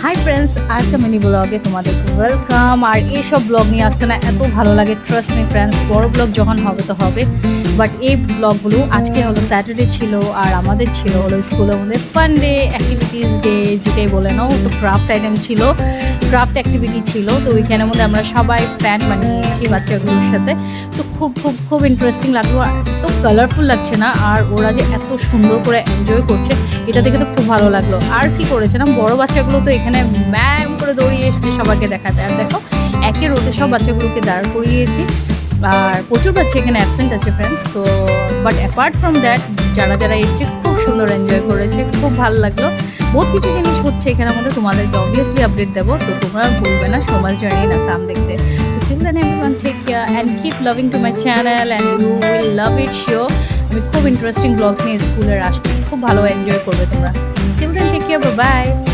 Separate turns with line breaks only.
Hi friends, আরেকটা mini ব্লগে তোমাদের ওয়েলকাম। আর এইসব ব্লগ নিয়ে আসতে না এত ভালো লাগে, ট্রাস্ট মি ফ্রেন্ডস। বড় ব্লগ যখন হবে তো হবে, বাট এই ব্লগগুলো আজকে হলো স্যাটারডে ছিল, আর আমাদের ছিল হলো স্কুলের মধ্যে ফান ডে, অ্যাক্টিভিটিস ডে যেটাই বলে নাও। তো ক্রাফট আইটেম ছিল, ক্রাফট অ্যাক্টিভিটি ছিল। তো ওইখানের মধ্যে আমরা সবাই প্যান বানিয়েছি বাচ্চাগুলোর সাথে। তো খুব খুব খুব ইন্টারেস্টিং লাগলো, আর এত কালারফুল লাগছে না, আর ওরা যে এত সুন্দর করে এনজয় করছে এটা দেখে তো খুব ভালো লাগলো। আর কি করেছে না, বড় বাচ্চাগুলো তো এখানে ম্যাম করে দৌড়িয়ে এসছে সবাইকে দেখাতে। আর দেখো একে রোতে সব বাচ্চাগুলোকে দাঁড় করিয়েছি, আর প্রচুর বাচ্চা এখানে অ্যাবসেন্ট আছে ফ্রেন্ডস। তো বাট অ্যাপার্ট ফ্রম দ্যাট যারা যারা এসছে খুব সুন্দর এনজয় করেছে, খুব ভালো লাগলো। বহুত কিছু জিনিস হচ্ছে এখানের মধ্যে, তোমাদেরকে অবভিয়াসলি আপডেট দেবো। তো তোমরা ভুলবে না সমাজ জার্নি না সাম দেখতে। তো till then everyone take care and keep loving to my channel and you will love it sure. আমি খুব ইন্টারেস্টিং ব্লগস নিয়ে স্কুলের আসছি, খুব ভালো এনজয় করবে তোমরা। till then take care, bye bye.